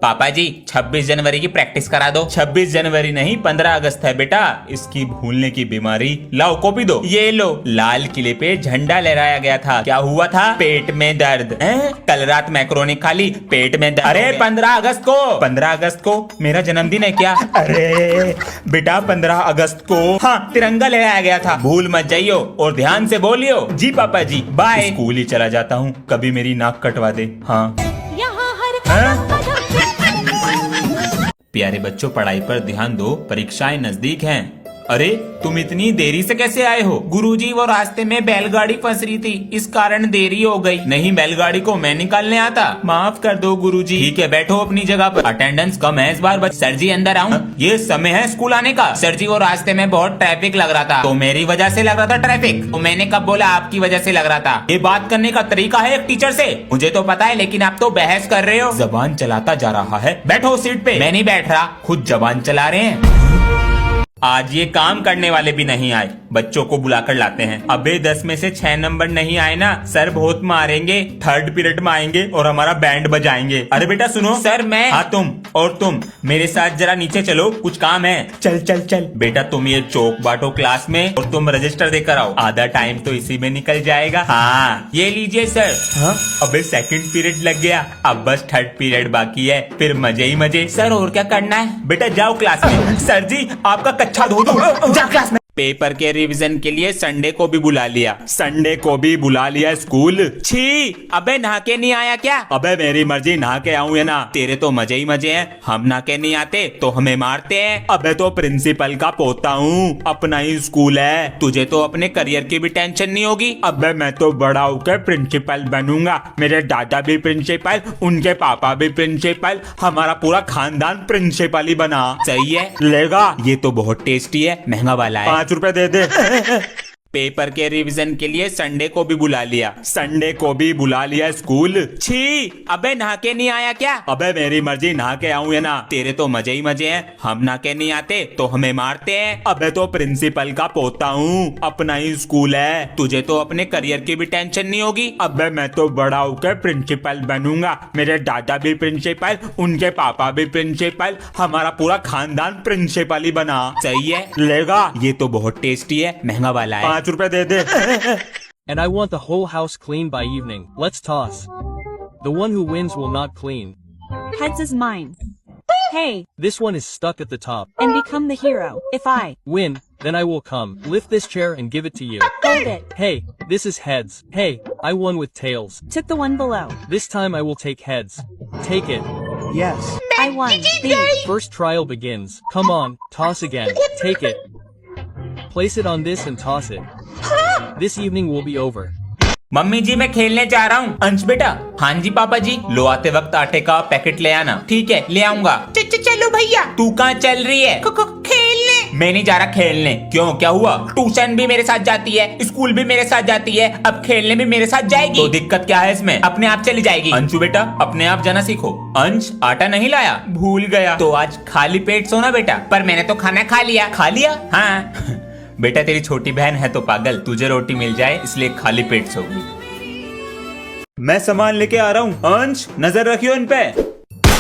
पापा जी 26 जनवरी की प्रैक्टिस करा दो। 26 जनवरी नहीं 15 अगस्त है बेटा, इसकी भूलने की बीमारी। लाओ कॉपी दो। ये लो, लाल किले पे झंडा लहराया गया था, क्या हुआ था? पेट में दर्द। कल रात मैक्रोनी खा ली, पेट में दर्द। अरे 15 अगस्त को, 15 अगस्त को मेरा जन्मदिन है क्या? अरे बेटा 15 अगस्त को हाँ तिरंगा लहराया गया था, भूल मत जाइयो और ध्यान से बोलियो। जी पापा जी, बाय। स्कूल ही चला जाता हूँ, कभी मेरी नाक कटवा दे। हाँ प्यारे बच्चों, पढ़ाई पर ध्यान दो, परीक्षाएं नजदीक हैं। अरे तुम इतनी देरी से कैसे आए हो? गुरुजी वो रास्ते में बैलगाड़ी फंस रही थी, इस कारण देरी हो गई। नहीं, बैलगाड़ी को मैं निकालने आता। माफ कर दो गुरुजी। ठीक है, बैठो अपनी जगह पर। अटेंडेंस कम है इस बार। सर जी अंदर आऊं? ये समय है स्कूल आने का। सर जी वो रास्ते में बहुत ट्रैफिक लग रहा था। तो मेरी वजह से लग रहा था ट्रैफिक? तो मैंने कब बोला आपकी वजह से लग रहा था? ये बात करने का तरीका है एक टीचर से? मुझे तो पता है, लेकिन आप तो बहस कर रहे हो। जबान चलाता जा रहा है। बैठो सीट पे। मैं नहीं बैठ रहा, खुद जबान चला रहे हैं। आज ये काम करने वाले भी नहीं आए, बच्चों को बुलाकर लाते हैं। अबे 10 में से 6 नंबर नहीं आए ना, सर बहुत मारेंगे। थर्ड पीरियड में आएंगे और हमारा बैंड बजाएंगे। अरे बेटा सुनो। सर मैं। हाँ तुम, और तुम मेरे साथ जरा नीचे चलो, कुछ काम है। चल चल चल। बेटा तुम ये चौक बांटो क्लास में और तुम रजिस्टर देकर आओ, आधा टाइम तो इसी में निकल जाएगा। हाँ ये लीजिए सर। हाँ अबे सेकंड पीरियड लग गया, अब बस थर्ड पीरियड बाकी है, फिर मजे ही मजे। सर और क्या करना है? बेटा जाओ क्लास में। सर जी आपका कच्चा धो दो, जा क्लास में। पेपर के रिवीजन के लिए संडे को भी बुला लिया। संडे को भी बुला लिया स्कूल? छी, अबे नहा के नहीं आया क्या? अबे मेरी मर्जी, नहा के आऊं या ना, तेरे तो मजे ही मजे हैं। हम नहा के नहीं आते तो हमें मारते हैं। अबे तो प्रिंसिपल का पोता हूँ, अपना ही स्कूल है, तुझे तो अपने करियर की भी टेंशन नहीं होगी। अबे मैं तो बड़ा होकर प्रिंसिपल बनूंगा, मेरे दादा भी प्रिंसिपल, उनके पापा भी प्रिंसिपल, हमारा पूरा खानदान प्रिंसिपल ही बना। सही है, लेगा? ये तो बहुत टेस्टी है, महंगा वाला है, 5 रुपए दे दे। पेपर के रिवीजन के लिए संडे को भी बुला लिया। संडे को भी बुला लिया स्कूल? छी, अबे नहा के नहीं आया क्या? अबे मेरी मर्जी, नहा के आऊं या ना, तेरे तो मजे ही मजे हैं। हम नहा के नहीं आते तो हमें मारते हैं। अबे तो प्रिंसिपल का पोता हूँ, अपना ही स्कूल है, तुझे तो अपने करियर की भी टेंशन नहीं होगी। अबे मैं तो बड़ा होकर प्रिंसिपल बनूंगा, मेरे दादा भी प्रिंसिपल, उनके पापा भी प्रिंसिपल, हमारा पूरा खानदान प्रिंसिपल ही बना। सही है, लेगा? ये तो बहुत टेस्टी है, महंगा वाला है, 5 रुपए दे दे। And I want the whole house clean by evening. Let's toss. The one who wins will not clean. Heads is mine. Hey. This one is stuck at the top. And become the hero. If I Win, then I will come, lift this chair and give it to you. hold it. Hey, this is heads. Hey, I won with tails. Took the one below. This time I will take heads. Take it. Yes. I won. B. First trial begins. Come on, toss again. Take it. Place it on this and toss it. This evening will be over. Mummy ji मैं खेलने जा रहा हूँ। अंश बेटा। हाँ जी पापा जी। लो आते वक्त आटे का पैकेट ले आना। ठीक है ले आऊंगा। चलो भैया। तू कहाँ चल रही है? खेलने। मैं नहीं जा रहा खेलने। क्यों, क्या हुआ? ट्यूशन भी मेरे साथ जाती है, स्कूल भी मेरे साथ जाती है, अब खेलने भी मेरे साथ जाएगी। तो दिक्कत क्या है इसमें? अपने आप चली जाएगी। अंशु बेटा अपने आप जाना सीखो। अंश आटा नहीं लाया? भूल गया। तो आज खाली पेट सोना बेटा। पर मैंने तो खाना खा लिया। खा लिया? हाँ बेटा तेरी छोटी बहन है तो पागल, तुझे रोटी मिल जाए इसलिए खाली पेट सोगी। मैं सामान लेके आ रहा हूँ। अंश नजर रखियो इन पे।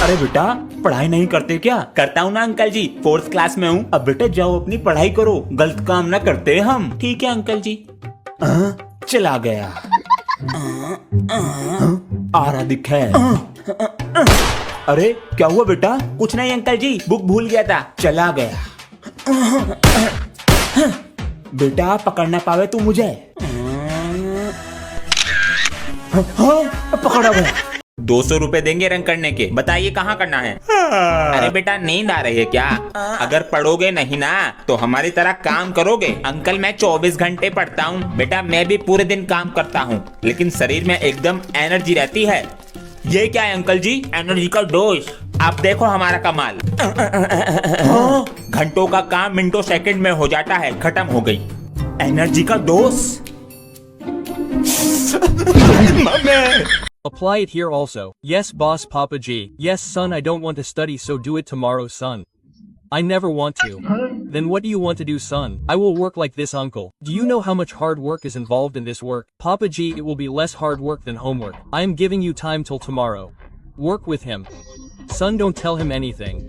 अरे बेटा पढ़ाई नहीं करते क्या? करता हूँ ना अंकल जी, 4th क्लास में हूँ। अब बेटा जाओ अपनी पढ़ाई करो, गलत काम ना करते हम। ठीक है अंकल जी। चला गया। आ रहा दिखा है। अरे क्या हुआ बेटा? कुछ नहीं अंकल जी, बुक भूल गया था, चला गया। बेटा पकड़ ना पावे तू मुझे। पकड़ा गया। 200 रुपए देंगे रंग करने के, बताइए कहाँ करना है? अरे बेटा नींद आ रही है क्या? अगर पढ़ोगे नहीं ना तो हमारी तरह काम करोगे? अंकल मैं 24 घंटे पढ़ता हूँ बेटा, मैं भी पूरे दिन काम करता हूँ, लेकिन शरीर में एकदम एनर्जी रहती है। ये क्या है अंकल जी? एनर्जी का डोज। आप देखो हमारा कमाल। घंटों का काम मिनटों सेकंड में हो जाता है, खत्म हो गई एनर्जी का dose. Apply it here also. Yes, boss Papa G. Yes, son, I don't want to study, so do it tomorrow, son. I never want to. Then what do you want to do, son? I will work like this, uncle. Do you know how much hard work is involved in this work? Papa G, it will be less hard work than homework. I am giving you time till tomorrow. Work with him. Son, don't tell him anything.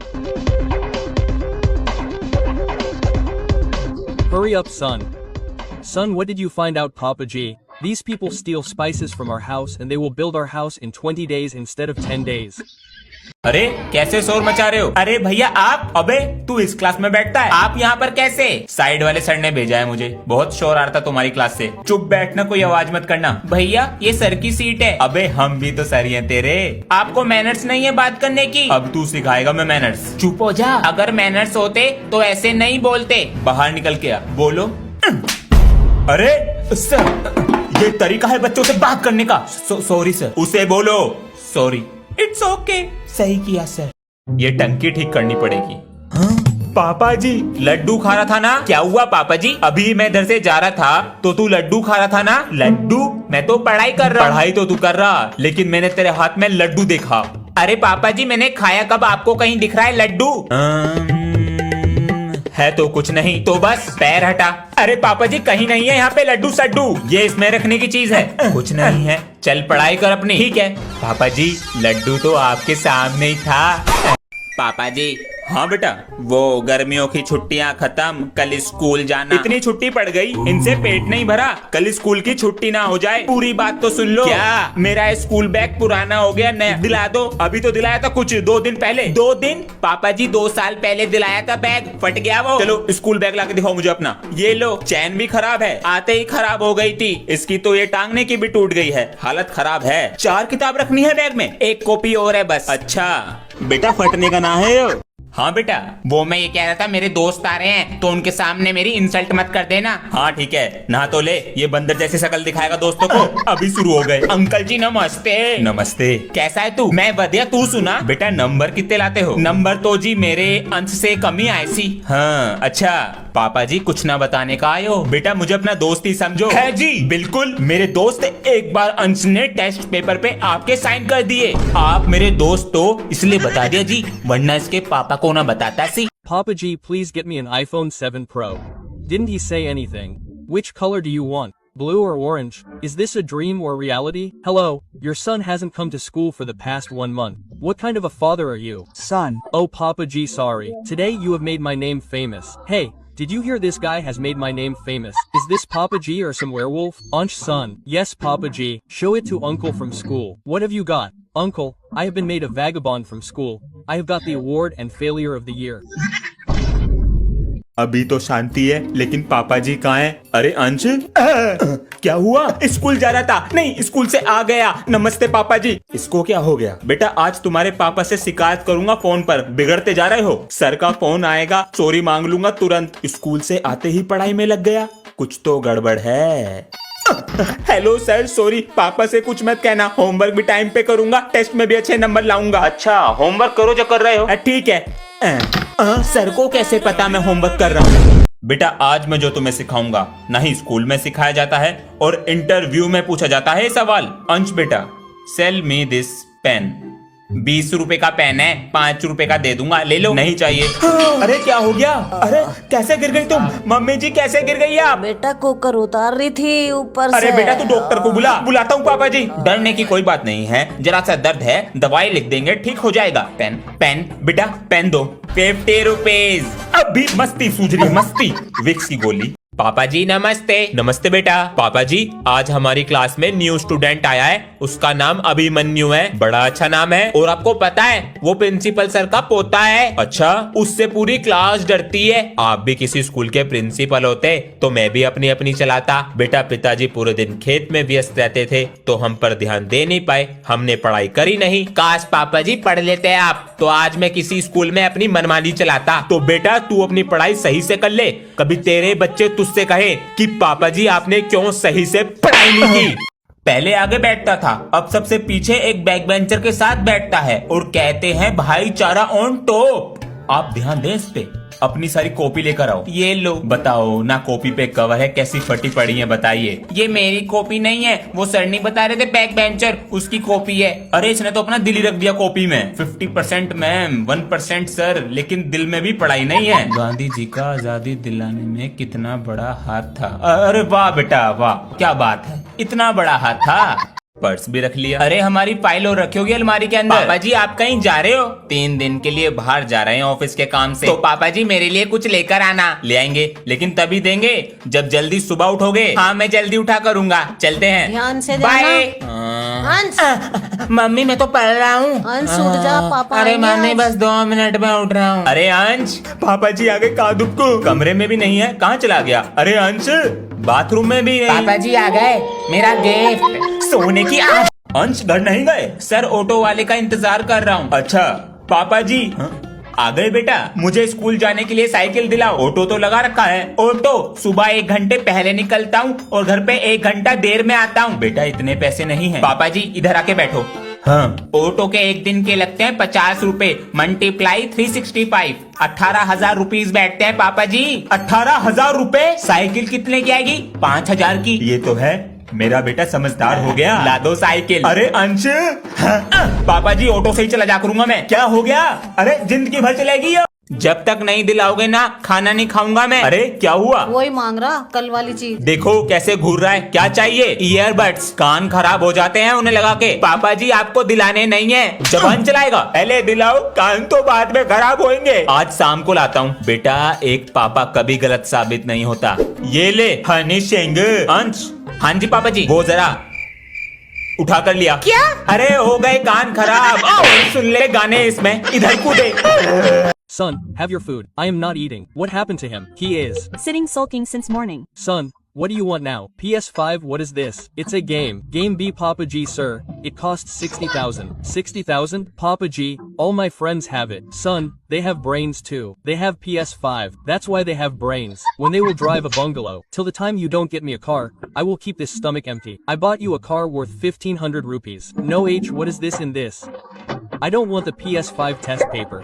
Hurry up, son. Son, what did you find out, Papa G? These people steal spices from our house and they will build our house in 20 days instead of 10 days. अरे कैसे शोर मचा रहे हो? अरे भैया आप, अबे तू इस क्लास में बैठता है, आप यहाँ पर कैसे? साइड वाले सर ने भेजा है मुझे, बहुत शोर आ रहा था तुम्हारी क्लास से। चुप बैठना, कोई आवाज मत करना। भैया ये सर की सीट है। अबे हम भी तो सर ही हैं तेरे, आपको मैनर्स नहीं है बात करने की? अब तू सिखाएगा मैं मैनर्स। चुप हो जा, अगर मैनर्स होते तो ऐसे नहीं बोलते। बाहर निकल के आ, बोलो। अरे सर, ये तरीका है बच्चों से बात करने का। Sorry sir. उसे बोलो सॉरी। इट्स ओके, सही किया सर। ये टंकी ठीक करनी पड़ेगी। हाँ? पापा जी लड्डू खा रहा था ना? क्या हुआ पापा जी? अभी मैं इधर से जा रहा था तो तू लड्डू खा रहा था ना? लड्डू? मैं तो पढ़ाई कर रहा। पढ़ाई तो तू कर रहा, लेकिन मैंने तेरे हाथ में लड्डू देखा। अरे पापा जी मैंने खाया कब? आपको कहीं दिख रहा है लड्डू? है तो कुछ नहीं, तो बस पैर हटा। अरे पापा जी कहीं नहीं है यहाँ पे लड्डू सड्डू, ये इसमें रखने की चीज है। कुछ नहीं है, चल पढ़ाई कर अपनी। ठीक है पापा जी, लड्डू तो आपके सामने ही था। पापा जी हाँ बेटा, वो गर्मियों की छुट्टियां खत्म, कल स्कूल जाना। इतनी छुट्टी पड़ गई, इनसे पेट नहीं भरा, कल स्कूल की छुट्टी ना हो जाए। पूरी बात तो सुन लो। क्या? मेरा स्कूल बैग पुराना हो गया, नया दिला दो। अभी तो दिलाया था कुछ 2 दिन पहले। 2 दिन? पापा जी 2 साल पहले दिलाया था बैग, फट गया वो। चलो स्कूल बैग ला के दिखाओ मुझे अपना। ये लो, चैन भी खराब है, आते ही खराब हो गई थी। इसकी तो ये टांगने की भी टूट गई है, हालत खराब है। 4 किताब रखनी है बैग में, 1 कॉपी और है बस। अच्छा बेटा फटने का ना है। हाँ बेटा, वो मैं ये कह रहा था मेरे दोस्त आ रहे हैं तो उनके सामने मेरी इंसल्ट मत कर देना। हाँ ठीक है, नहा तो ले, ये बंदर जैसी शक्ल दिखाएगा दोस्तों को। अभी शुरू हो गए। अंकल जी नमस्ते। नमस्ते। कैसा है तू? मैं बढ़िया, तू सुना? बेटा नंबर कितने लाते हो? नंबर तो जी मेरे अंश से कम ही आए सी। हाँ अच्छा, पापा जी कुछ ना बताने का आयो? बेटा मुझे अपना दोस्त ही समझो। है जी बिल्कुल मेरे दोस्त। एक बार अंश ने टेस्ट पेपर पे आपके साइन कर दिए। आप मेरे दोस्त तो इसलिए बता दिया जी, वरना इसके पापा को ना बताता सी। Papa G, please get me an iPhone 7 Pro. Didn't he say anything? Which color do you want? Blue or orange? Is this a dream or reality? Hello, your son hasn't come to school for the past 1 month. What kind of a father are you? Son, Oh Papa G, sorry. Today you have made my name famous. Hey, did you hear this guy has made my name famous? Is this Papa G or some werewolf? Ansh son. Yes Papa G. Show it to uncle from school. What have you got? Uncle, I have been made a vagabond from school. I have got the award and failure of the year. अभी तो शांति है, लेकिन पापा जी कहाँ हैं? अरे अंश क्या हुआ? स्कूल जा रहा था, नहीं स्कूल से आ गया। नमस्ते पापा जी। इसको क्या हो गया? बेटा आज तुम्हारे पापा से शिकायत करूंगा फोन पर, बिगड़ते जा रहे हो। सर का फोन आएगा, सॉरी मांग लूंगा तुरंत। स्कूल से आते ही पढ़ाई में लग गया, कुछ तो गड़बड़ है। हेलो सर, सॉरी, पापा से कुछ मत कहना, होमवर्क भी टाइम पे करूंगा, टेस्ट में भी अच्छे नंबर लाऊंगा। अच्छा होमवर्क करो जो कर रहे हो। ठीक है। सर को कैसे पता मैं होमवर्क कर रहा हूँ? बेटा आज मैं जो तुम्हें सिखाऊंगा नहीं स्कूल में सिखाया जाता है और इंटरव्यू में पूछा जाता है सवाल। अंश बेटा, सेल मी दिस पेन। 20 रुपए का पेन है, 5 रुपए का दे दूंगा, ले लो। नहीं चाहिए। अरे क्या हो गया? अरे कैसे गिर गई तुम? मम्मी जी कैसे गिर गई आप? बेटा कुकर उतार रही थी ऊपर से। अरे बेटा तू डॉक्टर को बुलाता हूँ पापा जी। डरने की कोई बात नहीं है, जरा सा दर्द है, दवाई लिख देंगे, ठीक हो जाएगा। पेन बेटा पेन दो। 50 रुपीज। अभी मस्ती सूझ रही, मस्ती। विक्स की गोली। पापा जी नमस्ते। नमस्ते बेटा। पापा जी आज हमारी क्लास में न्यू स्टूडेंट आया है, उसका नाम अभिमन्यु है। बड़ा अच्छा नाम है, और आपको पता है वो प्रिंसिपल सर का पोता है। अच्छा, उससे पूरी क्लास डरती है। आप भी किसी स्कूल के प्रिंसिपल होते तो मैं भी अपनी अपनी चलाता। बेटा पिताजी पूरे दिन खेत में व्यस्त रहते थे तो हम पर ध्यान दे नहीं पाए, हमने पढ़ाई करी नहीं। काश पापा जी पढ़ लेते आप तो आज मैं किसी स्कूल में अपनी मनमानी चलाता। तो बेटा तू अपनी पढ़ाई सही से कर ले, कभी तेरे बच्चे तुझसे कहे कि पापा जी आपने क्यों सही से पढ़ाई नहीं की। पहले आगे बैठता था, अब सबसे पीछे एक बैक बेंचर के साथ बैठता है और कहते हैं भाईचारा ऑन टॉप। आप ध्यान दें इस पे। अपनी सारी कॉपी लेकर आओ। ये लो। बताओ ना, कॉपी पे कवर है, कैसी फटी पड़ी है बताइए। ये मेरी कॉपी नहीं है, वो सर नहीं बता रहे थे बैक बेंचर, उसकी कॉपी है। अरे इसने तो अपना दिल ही रख दिया कॉपी में। 50% मैम, 1% सर, लेकिन दिल में भी पढ़ाई नहीं है। गांधी जी का आजादी दिलाने में कितना बड़ा हाथ था। अरे वाह बेटा वाह, क्या बात है, इतना बड़ा हाथ था। पर्स भी रख लिया। अरे हमारी फाइल और रखी होगी अलमारी के अंदर। पापा जी आप कहीं जा रहे हो? 3 दिन के लिए बाहर जा रहे हैं ऑफिस के काम से। तो पापा जी मेरे लिए कुछ लेकर आना। ले आएंगे, लेकिन तभी देंगे जब जल्दी सुबह उठोगे। हाँ मैं जल्दी उठा करूंगा। चलते हैं, ध्यान से बाय। अंश मम्मी मैं तो पढ़ रहा हूँ। अंश उठ जा, पापा अरे आएंगे मम्मी आज। बस 2 मिनट में उठ रहा हूँ। अरे अंश, पापा जी आ गए कादुप को। कमरे में भी नहीं है, कहाँ चला गया? अरे अंश बाथरूम में भी नहीं। पापा जी आ गए, मेरा गिफ्ट सोने की आज। अंश घर नहीं गए? सर ऑटो वाले का इंतजार कर रहा हूँ। अच्छा पापा जी आ गए बेटा। मुझे स्कूल जाने के लिए साइकिल दिलाओ। ऑटो तो लगा रखा है। ऑटो सुबह 1 घंटे पहले निकलता हूँ और घर पे 1 घंटा देर में आता हूँ। बेटा इतने पैसे नहीं है। पापा जी इधर आके बैठो। हाँ ऑटो के 1 दिन के लगते हैं 50 रुपए, मल्टीप्लाई 365, 18,000 रुपीज बैठते हैं पापा जी। 18,000 रुपए? साइकिल कितने की आएगी? 5,000 की। ये तो है, मेरा बेटा समझदार हो गया। ला दो साइकिल। अरे अंश पापा जी ऑटो से ही चला जा करूंगा मैं। क्या हो गया? अरे जिंदगी भर चलेगी ये। जब तक नहीं दिलाओगे ना खाना नहीं खाऊंगा मैं। अरे क्या हुआ? वही मांग रहा कल वाली चीज। देखो कैसे घूर रहा है। क्या चाहिए? ईयरबड्स। कान खराब हो जाते हैं उन्हें लगा के। पापा जी आपको दिलाने नहीं है, जबान चलाएगा। पहले दिलाओ, कान तो बाद में खराब होंगे। आज शाम को लाता हूँ। बेटा एक पापा कभी गलत साबित नहीं होता। ये ले हनी सिंह। अंश हाँ जी पापा जी। वो जरा उठा कर लिया। क्या? अरे हो गए कान खराब। सुन ले गाने इसमें। इधर कूदे। Son, have your food. I am not eating. What happened to him? He is. Sitting sulking since morning. Son, what do you want now? PS5, what is this? It's a game. Game B Papa G, sir. It costs 60,000. 60,000? Papa G, all my friends have it. Son, they have brains too. They have PS5. That's why they have brains. When they will drive a bungalow. Till the time you don't get me a car, I will keep this stomach empty. I bought you a car worth 1,500 rupees. No H, what is this in this? I don't want the PS5 test paper.